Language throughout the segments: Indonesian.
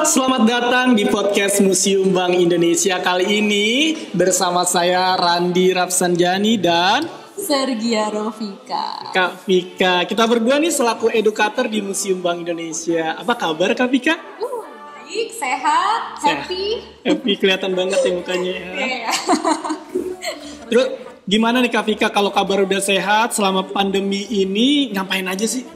Selamat datang di podcast Museum Bank Indonesia. Kali ini bersama saya Randi Rapsanjani dan Sergia Rofika. Kak Vika. Kita berdua nih selaku edukator di Museum Bank Indonesia. Apa kabar Kak Vika? Baik, sehat, happy. Happy, kelihatan banget ya mukanya ya. Iya. Terus gimana nih Kak Vika, kalau kabar udah sehat selama pandemi ini ngapain aja sih?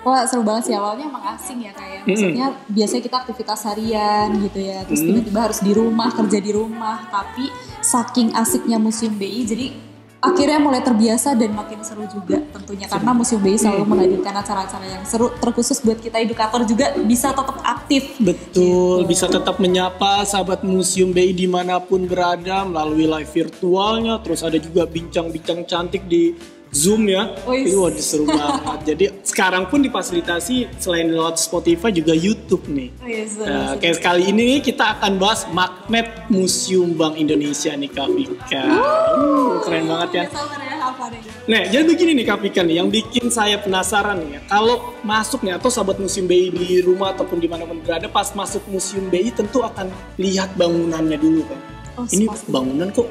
Wah, seru banget sih, awalnya emang asing ya kayak. Maksudnya biasanya kita aktivitas harian gitu ya. Terus tiba-tiba harus di rumah, kerja di rumah. Tapi saking asiknya Museum BI, jadi akhirnya mulai terbiasa dan makin seru juga tentunya. Karena Museum BI selalu menghadirkan acara-acara yang seru. Terkhusus buat kita edukator juga bisa tetap aktif. Betul, bisa tetap menyapa sahabat Museum BI dimanapun berada melalui live virtualnya. Terus ada juga bincang-bincang cantik di Zoom ya. Waduh, seru banget. Jadi sekarang pun difasilitasi selain lewat Spotify juga YouTube nih. Kayak sekali ini kita akan bahas magnet Museum Bank Indonesia nih Kak Vika. Keren banget ya. Nah, jadi begini nih Kak Vika nih, yang bikin saya penasaran nih ya. Kalau masuk nih atau sahabat Museum BI di rumah ataupun dimanapun berada, pas masuk Museum BI tentu akan lihat bangunannya dulu kan. Ini bangunan kok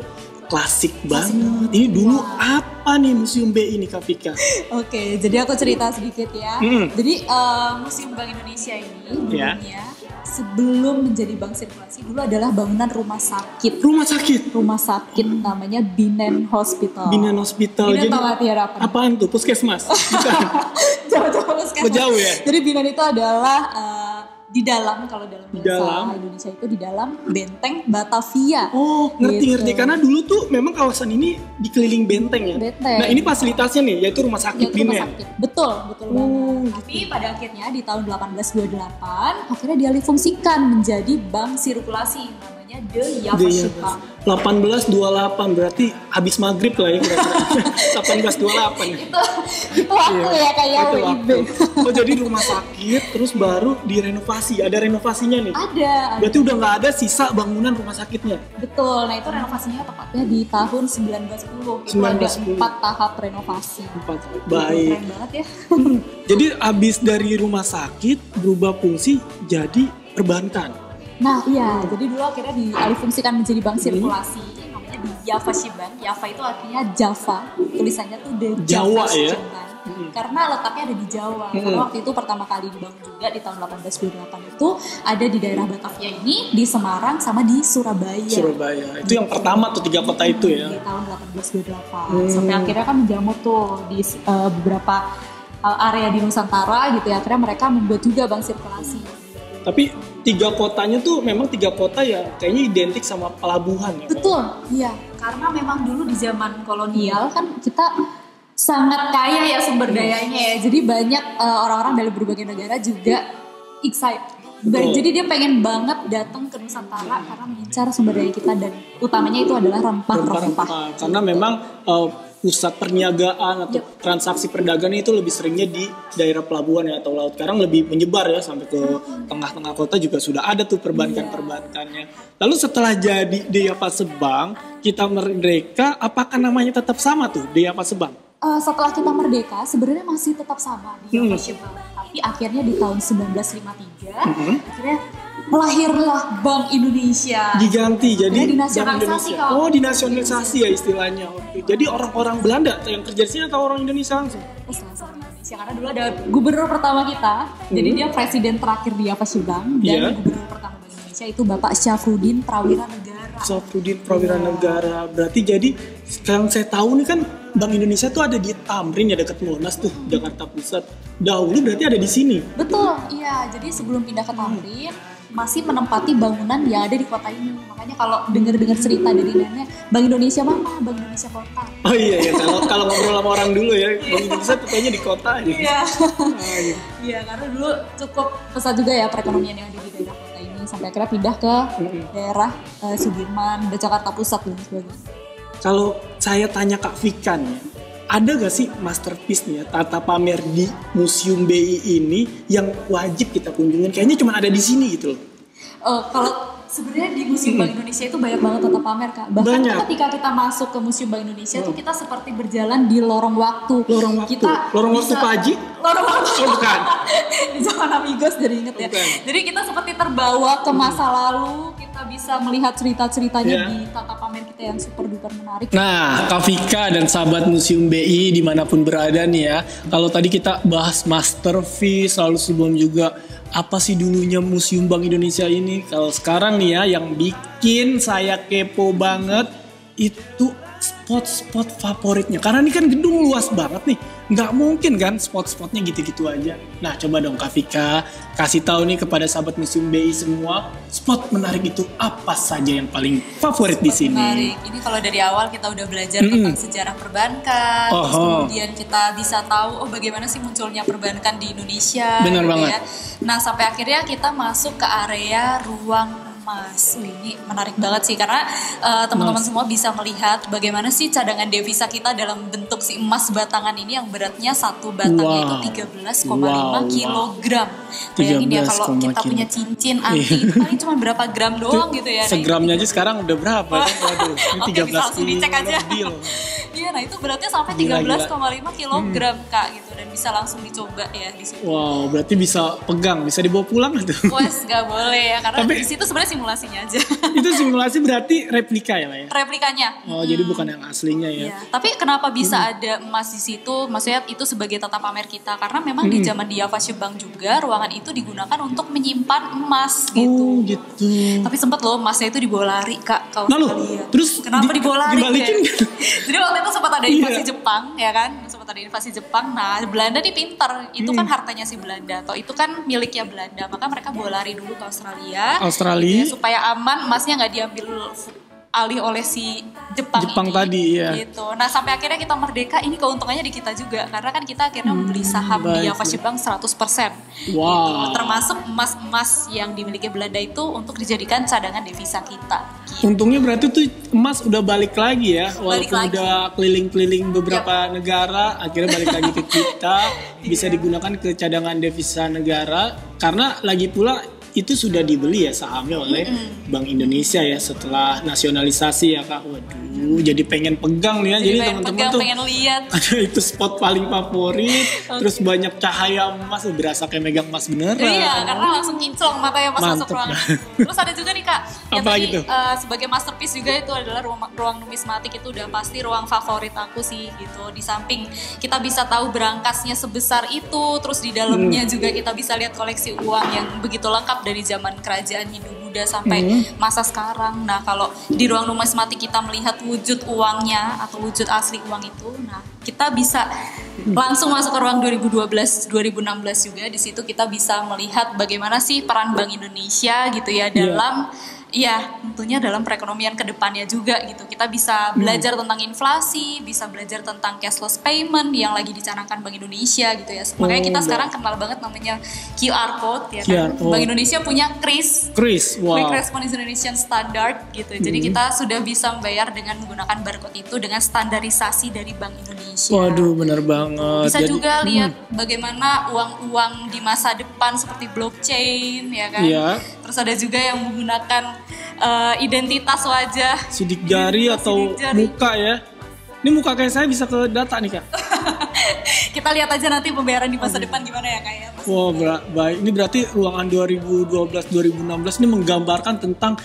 klasik banget. Ini dulu apa nih Museum BI ini Kak Vika? Oke, jadi aku cerita sedikit ya. Jadi Museum Bank Indonesia ini dulunya sebelum menjadi bank sirkulasi dulu adalah bangunan rumah sakit. Rumah sakit namanya Binnen Hospital. Binnen Hospital. Binnen tahu artinya apa? Apaan tuh? Puskesmas? Jauh-jauh puskesmas. Jauh ya? Jadi Binnen itu adalah di dalam, kalau dalam bahasa Indonesia itu di dalam benteng Batavia. Oh, ngerti. Karena dulu tuh memang kawasan ini dikeliling benteng ya. Nah, ini fasilitasnya nih, yaitu rumah sakit Binnen. Betul banget. Tapi pada akhirnya di tahun 1828 akhirnya dialih fungsikan menjadi bank sirkulasi namanya The Yavashi Bank. 1828 berarti habis maghrib lah ya kira-kira. 1828. Itu waktu ya kayak WIB. Oh, jadi rumah sakit terus baru direnovasi. Ada renovasinya nih? Ada. Berarti udah nggak ada sisa bangunan rumah sakitnya? Betul. Nah, itu renovasinya tepatnya di tahun 1910. Itu ada 4 tahap renovasi. Baik. Keren banget ya. Jadi habis dari rumah sakit berubah fungsi jadi perbankan. Nah iya, jadi dulu akhirnya dialihfungsikan menjadi bank sirkulasi, namanya di Yavashi Bank. Java itu artinya Java, tulisannya tuh The Jawa ya? Karena letaknya ada di Jawa. Karena waktu itu pertama kali dibangun juga di tahun 1828 itu ada di daerah Batavia ini, di Semarang sama di Surabaya. Itu yang pertama tuh 3 kota itu ya? Di tahun 1828. Sampai akhirnya kan menjamur tuh di beberapa area di Nusantara gitu ya. Akhirnya mereka membuat juga bank sirkulasi. Tapi 3 kotanya tuh memang 3 kota ya kayaknya identik sama pelabuhan ya. Betul, iya. Karena memang dulu di zaman kolonial kan kita sangat kaya ya sumber dayanya ya. Jadi banyak orang-orang dari berbagai negara juga excited. Jadi dia pengen banget datang ke Nusantara karena mengincar sumber daya kita dan utamanya itu adalah rempah-rempah. Karena memang pusat perniagaan atau transaksi perdagangan itu lebih seringnya di daerah pelabuhan ya atau laut. Sekarang lebih menyebar ya sampai ke tengah-tengah kota juga sudah ada tuh perbankannya. Lalu setelah jadi Dayapasa Bank, kita merdeka, apakah namanya tetap sama tuh Dayapasa Bank? Setelah kita merdeka sebenarnya masih tetap sama di Yavashi Bank. Tapi akhirnya di tahun 1953 akhirnya melahirlah Bank Indonesia. Diganti jadi dinasionalisasi. Dinasionalisasi ya istilahnya. Jadi orang-orang Belanda yang kerja di sini atau orang Indonesia langsung? Indonesia, karena dulu ada gubernur pertama kita. Jadi dia presiden terakhir di Yavashi Bank dan gubernur pertama Bank Indonesia itu Bapak Syafruddin Prawira Negara. Berarti jadi sekarang saya tahu nih kan Bank Indonesia tuh ada di Tamrin ya, dekat Monas tuh, Jakarta Pusat. Dahulu berarti ada di sini. Betul, iya. Jadi sebelum pindah ke Tamrin masih menempati bangunan yang ada di kota ini. Makanya kalau dengar cerita dari nenek, Bank Indonesia mana? Bank Indonesia kota. Oh iya. Kalau ngobrol sama orang dulu ya, Bank Indonesia tuh kayaknya di kota aja. Iya, karena dulu cukup pesat juga ya perekonomian yang ada di daerah kota ini. Sampai akhirnya pindah ke daerah Sudirman, Jakarta Pusat dan sebagainya. Kalau saya tanya Kak Vika nih, ada gak sih masterpiece nih ya, tata pamer di Museum BI ini yang wajib kita kunjungin? Kayaknya cuma ada di sini gitu loh. Kalau Sebenarnya di Museum Bank Indonesia itu banyak banget tata pamer, Kak. Bahkan ketika kita masuk ke Museum Bank Indonesia tuh kita seperti berjalan di lorong waktu. Lorong waktu. Lorong waktu Pak Haji? Lorong waktu. Oh, bukan. Di zaman Amigos jadi inget ya. Bukan. Jadi kita seperti terbawa ke masa lalu, kita bisa melihat cerita-ceritanya di tata pamer kita yang super duper menarik. Nah, Kak Vika dan sahabat Museum BI dimanapun berada nih ya. Kalau tadi kita bahas masterpiece, lalu sebelum juga apa sih dulunya Museum Bank Indonesia ini. Kalau sekarang nih ya, yang bikin saya kepo banget itu spot-spot favoritnya. Karena ini kan gedung luas banget nih. Nggak mungkin kan spot-spotnya gitu-gitu aja. Nah, coba dong Kak Vika kasih tahu nih kepada sahabat Museum BI semua, spot menarik itu apa saja yang paling favorit di sini. Menarik. Ini kalau dari awal kita udah belajar tentang sejarah perbankan, terus kemudian kita bisa tahu bagaimana sih munculnya perbankan di Indonesia. Benar banget. Ya. Nah, sampai akhirnya kita masuk ke area ruang emas. Ini menarik banget sih karena teman-teman semua bisa melihat bagaimana sih cadangan devisa kita dalam bentuk si emas batangan ini yang beratnya satu batangnya itu 13,5 kilogram. Bayangin ya kalau kita punya cincin antik itu paling cuma berapa gram doang gitu ya. Segramnya aja sekarang udah berapa? Waduh, ini 13 bisa langsung dicek aja. Iya, nah itu beratnya sampai 13,5 kilogram Kak gitu dan bisa langsung dicoba ya di situ. Wow, berarti bisa pegang, bisa dibawa pulang gitu. Wes gak boleh ya karena di situ sebenarnya simulasinya aja. Itu simulasi berarti replika ya, ya? Replikanya. Oh, jadi bukan yang aslinya ya. Tapi kenapa bisa ada emas di situ? Maksudnya itu sebagai tata pamer kita karena memang di zaman Diava Bank juga ruangan itu digunakan untuk menyimpan emas gitu. Oh, gitu. Tapi sempat loh emasnya itu dibawa lari Kak ke Australia. Australia. Terus kenapa dibawa lari? Dibalikin ya? Jadi waktu itu sempat ada invasi Jepang ya kan? Sempat ada invasi Jepang. Nah, Belanda nih pintar. Itu kan hartanya si Belanda atau itu kan miliknya Belanda. Maka mereka bawa lari dulu ke Australia. Ya, supaya aman emasnya nggak diambil alih oleh si Jepang ini, tadi ya. Gitu. Nah sampai akhirnya kita merdeka, ini keuntungannya di kita juga karena kan kita akhirnya membeli saham di Diava Bank 100%. Wow. Gitu. Termasuk emas-emas yang dimiliki Belanda itu untuk dijadikan cadangan devisa kita. Gitu. Untungnya berarti tuh emas udah balik lagi ya, walaupun udah keliling-keliling beberapa negara, akhirnya balik lagi ke kita, bisa digunakan ke cadangan devisa negara karena lagi pula itu sudah dibeli ya sahamnya oleh Bank Indonesia ya setelah nasionalisasi ya Kak. Waduh, jadi pengen pegang nih ya. Jadi teman-teman tuh pengen lihat. Ada itu spot paling favorit. Terus banyak cahaya emas, berasa kayak megang emas beneran. Iya, karena langsung kinclong matanya pas masuk ruangan. Terus ada juga nih Kak, yang tadi sebagai masterpiece juga itu adalah ruang numismatik. Itu udah pasti ruang favorit aku sih gitu. Di samping kita bisa tahu berangkasnya sebesar itu, terus di dalamnya juga kita bisa lihat koleksi uang yang begitu lengkap dari zaman kerajaan Hindu Buddha sampai masa sekarang. Nah, kalau di ruang numismatik kita melihat wujud uangnya atau wujud asli uang itu, nah kita bisa langsung masuk ke ruang 2012, 2016 juga. Di situ kita bisa melihat bagaimana sih peran Bank Indonesia gitu ya dalam ya tentunya dalam perekonomian kedepannya juga gitu. Kita bisa belajar tentang inflasi, bisa belajar tentang cashless payment yang lagi dicanangkan Bank Indonesia gitu ya. Makanya kita sekarang kenal banget namanya QR code ya kan. Bank Indonesia punya KRIS, Quick Response Indonesian Standard gitu. Jadi kita sudah bisa membayar dengan menggunakan barcode itu dengan standarisasi dari Bank Indonesia. Waduh, benar banget. Bisa juga lihat bagaimana uang-uang di masa depan seperti blockchain ya kan. Terus ada juga yang menggunakan identitas wajah, sidik jari atau muka ya. Ini muka kayak saya bisa ke data nih Kak. Kita lihat aja nanti pembayaran di masa depan gimana ya Kak ya. Baik. Ini berarti ruangan 2012-2016 ini menggambarkan tentang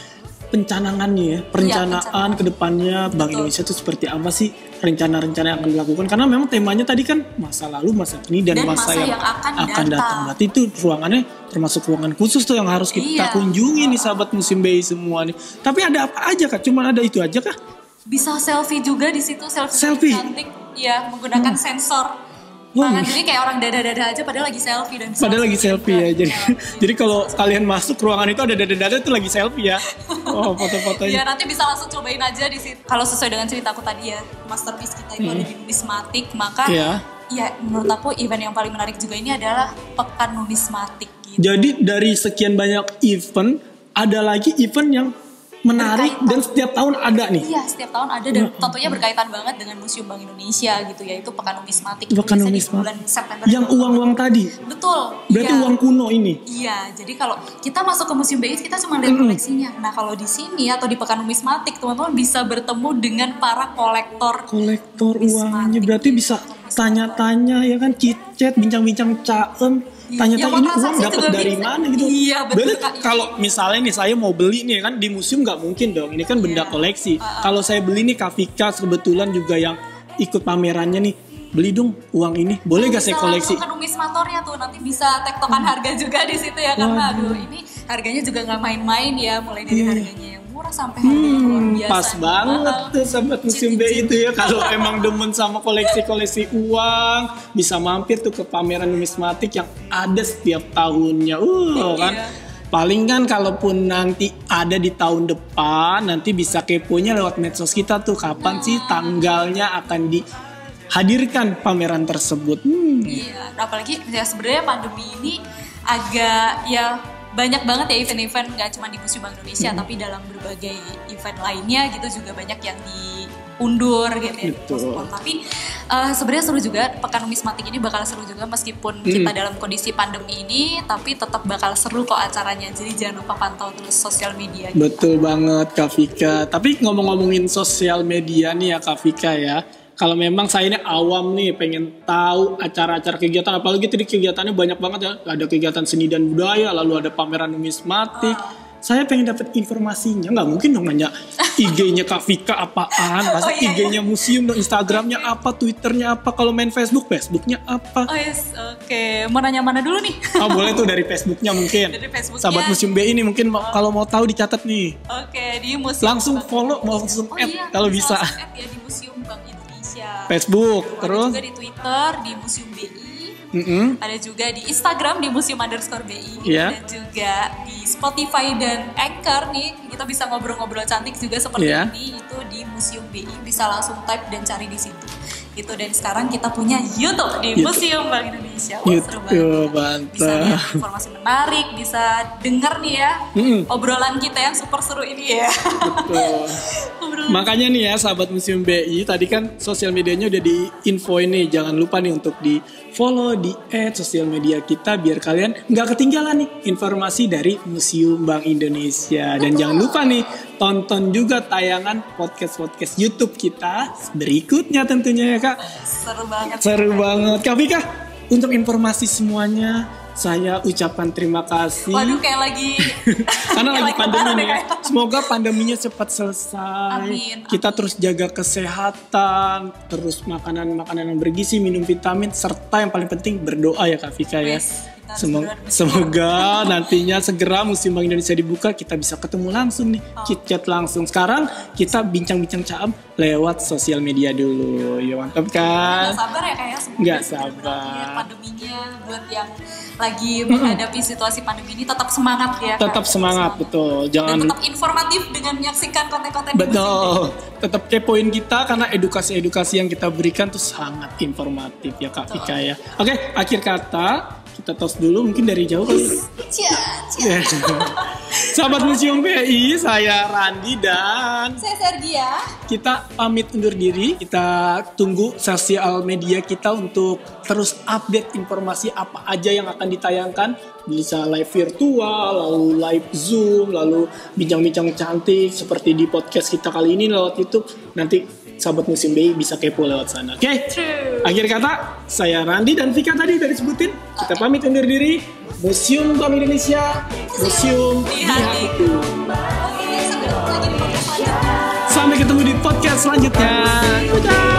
pencanangannya ya, perencanaan kedepannya Bank Indonesia itu seperti apa sih, rencana-rencana yang akan dilakukan, karena memang temanya tadi kan masa lalu, masa kini, dan masa yang akan datang. Berarti itu ruangannya termasuk ruangan khusus tuh yang harus kita kunjungi nih sahabat Museum BI semua nih. Tapi ada apa aja Kak? Cuma ada itu aja kah? Bisa selfie juga di situ, selfie cantik ya, menggunakan sensor. Jadi kayak orang dada-dada aja padahal lagi selfie dan lagi selfie ya. Jadi kalau kalian masuk ruangan itu ada dada-dada itu lagi selfie ya. Oh, foto-fotonya. Ya nanti bisa langsung cobain aja di situ. Kalau sesuai dengan ceritaku tadi ya, masterpiece kita itu ada di numismatik, maka ya menurut aku event yang paling menarik juga ini adalah pekan numismatik gitu. Jadi dari sekian banyak event, ada lagi event yang menarik dan setiap tahun ada nih. Iya, setiap tahun ada dan tentunya berkaitan banget dengan Museum Bank Indonesia gitu ya. Itu Pekan Numismatik di bulan September. Yang uang-uang tadi. Betul. Berarti uang kuno ini. Iya, jadi kalau kita masuk ke Museum BI kita cuma lihat koleksinya. Nah, kalau di sini atau di Pekan Numismatik teman-teman bisa bertemu dengan para kolektor uangnya. Berarti bisa tanya-tanya ya kan, chit-chat, bincang-bincang caem. Tanya-tanya ini uang dapat dari mana gitu. Iya, betul. Kalau misalnya nih saya mau beli nih kan di museum nggak mungkin dong. Ini kan benda koleksi. Kalau saya beli nih Kak Vika kebetulan juga yang ikut pamerannya nih. Beli dong uang ini. Boleh gak saya koleksi? Bisa numismatornya tuh nanti bisa tektokan harga juga di situ ya karena ini harganya juga nggak main-main ya, mulai dari harganya yang murah sampai harganya luar biasa. Pas banget tuh sahabat Museum BI itu ya. Kalau emang demen sama koleksi-koleksi uang, bisa mampir tuh ke pameran numismatik yang ada setiap tahunnya. Kan. Paling kan kalaupun nanti ada di tahun depan, nanti bisa keponya lewat medsos kita tuh kapan sih tanggalnya akan dihadirkan pameran tersebut. Iya, apalagi ya sebenarnya pandemi ini agak ya banyak banget ya event-event gak cuma di Museum Bank Indonesia tapi dalam berbagai event lainnya gitu juga banyak yang diundur gitu ya. Tapi sebenarnya seru juga, Pekan Numismatik ini bakal seru juga meskipun kita dalam kondisi pandemi ini, tapi tetap bakal seru kok acaranya. Jadi jangan lupa pantau terus sosial media. Betul banget Kak Vika. Tapi ngomong-ngomongin sosial media nih ya Kak Vika ya. Kalau memang saya ini awam nih pengen tahu acara-acara kegiatan, apalagi tadi kegiatannya banyak banget ya. Ada kegiatan seni dan budaya, lalu ada pameran numismatik. Saya pengen dapat informasinya, nggak mungkin dong nanya IG-nya Kak Vika apaan, masa IG-nya museum dong, Instagramnya apa, Twitternya apa, kalau main Facebooknya apa. Oke. Mau nanya mana dulu nih? Boleh tuh dari Facebooknya mungkin. Dari Facebooknya. Sahabat Museum BI ini mungkin kalau mau tahu dicatat nih. Oke, di Museum langsung follow, langsung add kalau bisa. Add ya di Museum Bank Indonesia. Facebook, terus juga di Twitter di Museum BI. Ada juga di Instagram di Museum_BI dan juga di Spotify dan Anchor nih kita bisa ngobrol-ngobrol cantik juga seperti ini itu di Museum BI, bisa langsung type dan cari di situ gitu. Dan sekarang kita punya YouTube di Museum Bank Indonesia. Seru banget. Bisa lihat informasi menarik, bisa denger nih ya obrolan kita yang super seru ini ya. Betul. Makanya nih ya sahabat Museum BI, tadi kan sosial medianya udah di-infoin nih, jangan lupa nih untuk di follow, di add sosial media kita biar kalian nggak ketinggalan nih informasi dari Museum Bank Indonesia. Dan jangan lupa nih tonton juga tayangan podcast YouTube kita berikutnya tentunya ya Kak. Seru banget. Kak Vika, untuk informasi semuanya saya ucapkan terima kasih. Waduh kayak lagi karena lagi pandemi nih ya. Semoga pandeminya cepat selesai. Amin. Kita terus jaga kesehatan, terus makanan yang bergizi, minum vitamin, serta yang paling penting berdoa ya Kak Vika ya. Semoga nantinya segera Museum Bank Indonesia dibuka, kita bisa ketemu langsung nih, chit-chat langsung. Sekarang kita bincang-bincang caem lewat sosial media dulu. Ya mantap kan? Gak sabar ya kayak Gak sabar. Pandeminya buat yang lagi menghadapi situasi pandemi ini tetap semangat ya. Tetap semangat, betul. Jangan. Dan tetap informatif dengan menyaksikan konten-konten di Betul. Tetap kepoin kita karena edukasi-edukasi yang kita berikan tuh sangat informatif ya Kak Vika ya. Oke, akhir kata kita tos dulu mungkin dari jauh kali. Sahabat Museum BI, saya Randi dan saya Sergia. Kita pamit undur diri. Kita tunggu sosial media kita untuk terus update informasi apa aja yang akan ditayangkan. Bisa live virtual, lalu live Zoom, lalu bincang-bincang cantik seperti di podcast kita kali ini lewat YouTube. Nanti sahabat Museum BI bisa kepo lewat sana. Oke? Akhir kata, saya Randi dan Vika tadi dari sebutin. Kita pamit undur diri. Museum Bank Indonesia, Museum di hatiku. Sampai ketemu di podcast selanjutnya. Dadah.